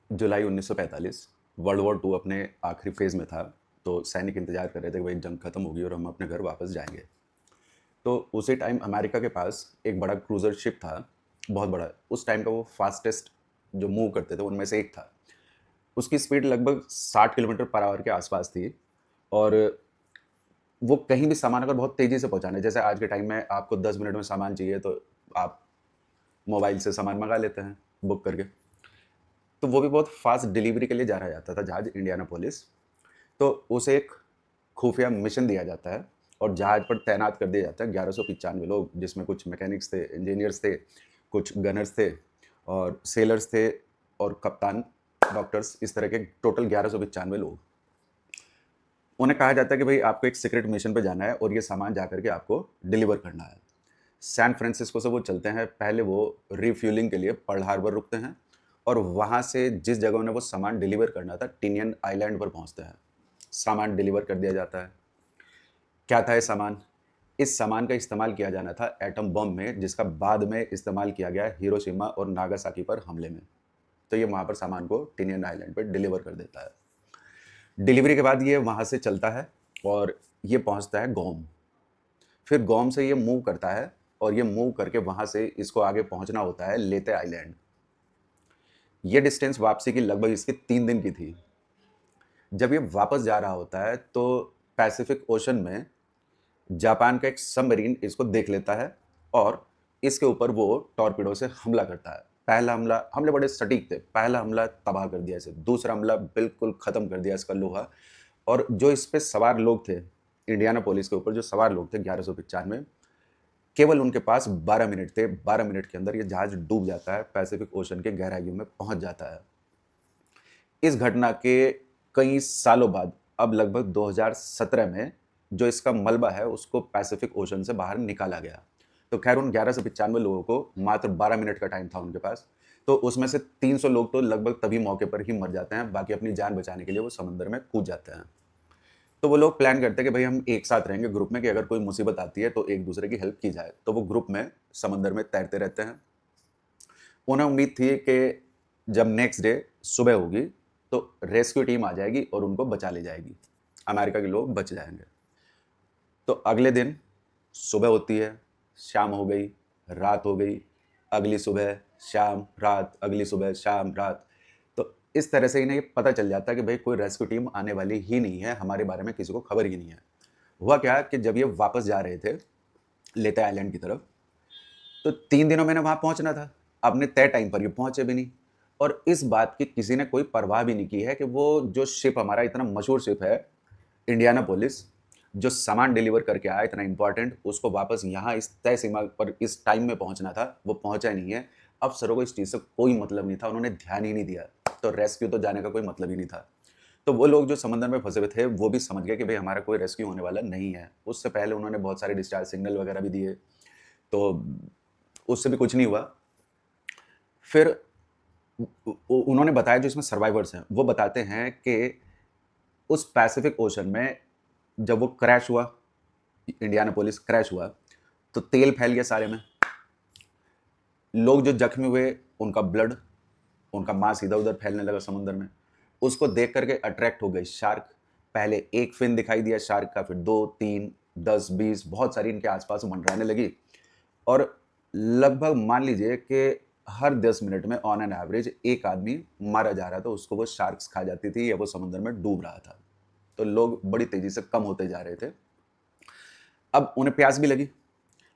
July 1945 world war to अपने आखिरी phase में था। तो सैनिक इंतज़ार कर रहे थे कि भाई जंग ख़त्म होगी और हम अपने घर वापस जाएँगे। तो उसी टाइम अमेरिका के पास एक बड़ा क्रूज़र शिप था, बहुत बड़ा। उस टाइम का वो फ़ास्टेस्ट जो मूव करते थे उनमें से एक था। उसकी स्पीड लगभग 60 किलोमीटर पर आवर के आसपास थी और वो कहीं भी सामान अगर बहुत तेज़ी से पहुँचाना है, जैसे आज के टाइम में आपको 10 मिनट में सामान चाहिए तो आप मोबाइल से सामान मँगा लेते हैं बुक करके। तो वो भी बहुत फ़ास्ट डिलीवरी के लिए जाना जाता था जहाज़ इंडियानापोलिस। तो उसे एक खुफिया मिशन दिया जाता है और जहाज़ पर तैनात कर दिया जाता है 1195 लोग, जिसमें कुछ मैकेनिक्स थे, इंजीनियर्स थे, कुछ गनर्स थे और सेलर्स थे और कप्तान, डॉक्टर्स, इस तरह के टोटल 1195 लोग। उन्हें कहा जाता है कि भाई आपको एक सीक्रेट मिशन पे जाना है और ये सामान जा करके आपको डिलीवर करना है। सैन फ्रांसिस्को से वो चलते हैं, पहले वो रिफ्यूलिंग के लिए पर्ल हार्बर रुकते हैं और वहाँ से जिस जगह उन्हें वो सामान डिलीवर करना था, टिनियन आइलैंड पर पहुँचते हैं। सामान डिलीवर कर दिया जाता है। क्या था ये सामान? इस सामान का इस्तेमाल किया जाना था एटम बम में, जिसका बाद में इस्तेमाल किया गया हिरोशिमा और नागासाकी पर हमले में। तो ये वहाँ पर सामान को टिनियन आइलैंड पे डिलीवर कर देता है। डिलीवरी के बाद ये वहाँ से चलता है और ये पहुँचता है गोम। फिर गोम से ये मूव करता है और ये मूव करके वहाँ से इसको आगे पहुँचना होता है लेते आइलैंड। ये डिस्टेंस वापसी की लगभग इसकी 3 दिन की थी। जब ये वापस जा रहा होता है तो पैसिफिक ओशन में जापान का एक सबमरीन इसको देख लेता है और इसके ऊपर वो टॉर्पीडो से हमला करता है। पहला हमला, हमले बड़े सटीक थे। पहला हमला तबाह कर दिया इसे, दूसरा हमला बिल्कुल खत्म कर दिया इसका लोहा। और जो इस पे सवार लोग थे, इंडियानापोलिस के ऊपर जो सवार लोग थे 1195, केवल उनके पास 12 मिनट थे। 12 मिनट के अंदर ये जहाज डूब जाता है, पैसिफिक ओशन के गहराइयों में पहुंच जाता है। इस घटना के कई सालों बाद अब लगभग 2017 में जो इसका मलबा है उसको पैसिफिक ओशन से बाहर निकाला गया। तो खैर उन 1195 लोगों को मात्र 12 मिनट का टाइम था उनके पास। तो उसमें से 300 लोग तो लगभग तभी मौके पर ही मर जाते हैं, बाकी अपनी जान बचाने के लिए वो समंदर में कूद जाते हैं। तो वो लोग प्लान करते हैं कि भाई हम एक साथ रहेंगे ग्रुप में, कि अगर कोई मुसीबत आती है तो एक दूसरे की हेल्प की जाए। तो वो ग्रुप में समंदर में तैरते रहते हैं। उन्हें उम्मीद थी कि जब नेक्स्ट डे सुबह होगी तो रेस्क्यू टीम आ जाएगी और उनको बचा ले जाएगी, अमेरिका के लोग बच जाएंगे। तो अगले दिन सुबह होती है, शाम हो गई, रात हो गई, अगली सुबह, शाम, रात, अगली सुबह, शाम, रात। तो इस तरह से इन्हें ये पता चल जाता है कि भाई कोई रेस्क्यू टीम आने वाली ही नहीं है, हमारे बारे में किसी को खबर ही नहीं है। हुआ क्या कि जब ये वापस जा रहे थे लेते आइलैंड की तरफ, तो 3 दिनों में ना वहाँ पहुँचना था। अपने तय टाइम पर ये पहुँचे भी नहीं और इस बात की किसी ने कोई परवाह भी नहीं की है कि वो जो शिप, हमारा इतना मशहूर शिप है, इंडियानापोलिस, जो सामान डिलीवर करके आया इतना इम्पोर्टेंट, उसको वापस यहाँ इस तय सीमा पर इस टाइम में पहुँचना था, वो पहुँचा नहीं है। अफ़सरों को इस चीज़ से कोई मतलब नहीं था, उन्होंने ध्यान ही नहीं दिया। तो रेस्क्यू तो जाने का कोई मतलब ही नहीं था। तो वो लोग जो समंदर में फँसे हुए थे, वो भी समझ गए कि भई हमारा कोई रेस्क्यू होने वाला नहीं है। उससे पहले उन्होंने बहुत सारे डिस्चार्ज सिग्नल वगैरह भी दिए, तो उससे भी कुछ नहीं हुआ। फिर उन्होंने बताया, जो इसमें सर्वाइवर्स हैं, वो बताते हैं कि उस पैसिफिक ओशन में जब वो क्रैश हुआ, इंडियानापोलिस क्रैश हुआ, तो तेल फैल गया सारे में। लोग जो जख्मी हुए, उनका ब्लड, उनका मांस इधर-उधर फैलने लगा समुद्र में। उसको देख कर के अट्रैक्ट हो गए शार्क। पहले एक फिन दिखाई दिया शार्क का, फिर 2, 3, 10, 20, बहुत सारी इनके आस-पास मंडराने लगी और लगभग मान लीजिए कि हर 10 मिनट में ऑन एन एवरेज एक आदमी मारा जा रहा था, उसको वो शार्क्स खा जाती थी या वो समुद्र में डूब रहा था। तो लोग बड़ी तेज़ी से कम होते जा रहे थे। अब उन्हें प्यास भी लगी।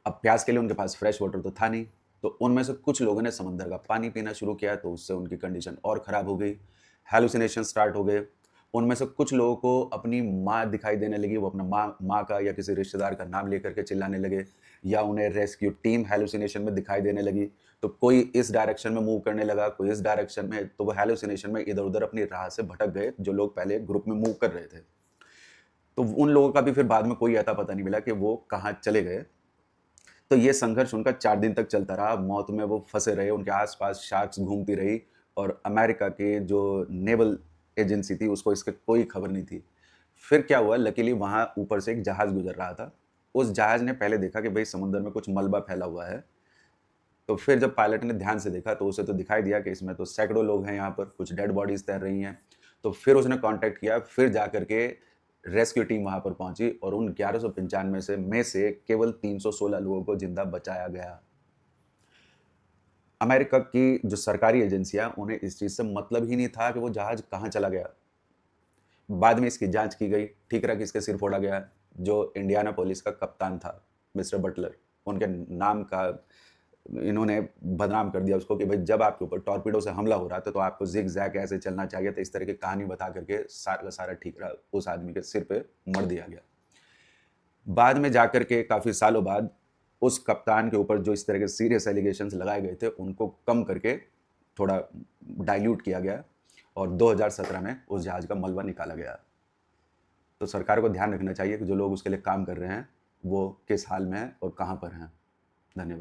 अब प्यास के लिए उनके पास फ्रेश वाटर तो था नहीं, तो उनमें से कुछ लोगों ने समंदर का पानी पीना शुरू किया, तो उससे उनकी कंडीशन और ख़राब हो गई। हैलुसिनेशन स्टार्ट हो गए। उनमें से कुछ लोगों को अपनी माँ दिखाई देने लगी, वो अपना माँ माँ का या किसी रिश्तेदार का नाम लेकर के चिल्लाने लगे, या उन्हें रेस्क्यू टीम हैलुसिनेशन में दिखाई देने लगी। तो कोई इस डायरेक्शन में मूव करने लगा, कोई इस डायरेक्शन में, तो वो हैलुसिनेशन में इधर-उधर अपनी राह से भटक गए, जो लोग पहले ग्रुप में मूव कर रहे थे। तो उन लोगों का भी फिर बाद में कोई अता-पता नहीं मिला कि वो कहाँ चले गए। तो ये संघर्ष उनका 4 दिन तक चलता रहा। मौत में वो फँसे रहे, उनके आस-पास शार्क्स घूमती रही और अमेरिका के जो नेवल एजेंसी थी, उसको इसकी कोई खबर नहीं थी। फिर क्या हुआ, लकीली वहाँ ऊपर से एक जहाज़ गुज़र रहा था। उस जहाज़ ने पहले देखा कि भई समुद्र में कुछ मलबा फैला हुआ है। तो फिर जब पायलट ने ध्यान से देखा तो उसे तो दिखाई दिया कि इसमें तो सैकड़ों लोग हैं, यहाँ पर कुछ डेड बॉडीज़ तैर रही हैं। तो फिर उसने कॉन्टैक्ट किया, फिर जा कर के रेस्क्यू टीम वहाँ पर पहुँची और उन 1195 में से केवल 316 लोगों को ज़िंदा बचाया गया। अमेरिका की जो सरकारी एजेंसियाँ, उन्हें इस चीज़ से मतलब ही नहीं था कि वो जहाज़ कहाँ चला गया। बाद में इसकी जाँच की गई, ठीकरा किसके सिर फोड़ा गया, जो इंडियानापोलिस का कप्तान था, मिस्टर बटलर। उनके नाम का इन्होंने बदनाम कर दिया उसको कि भाई जब आपके ऊपर टॉर्पीडो से हमला हो रहा था तो आपको ज़िग-ज़ैग ऐसे चलना चाहिए था। इस तरह की कहानी बता कर के सारा का सारा ठीकरा उस आदमी के सिर पे मढ़ दिया गया। बाद में जाकर के काफ़ी सालों बाद उस कप्तान के ऊपर जो इस तरह के सीरियस एलिगेशंस लगाए गए थे, उनको कम करके थोड़ा डाइल्यूट किया गया और 2017 में उस जहाज़ का मलबा निकाला गया। तो सरकार को ध्यान रखना चाहिए कि जो लोग उसके लिए काम कर रहे हैं, वो किस हाल में हैं और कहाँ पर हैं। धन्यवाद।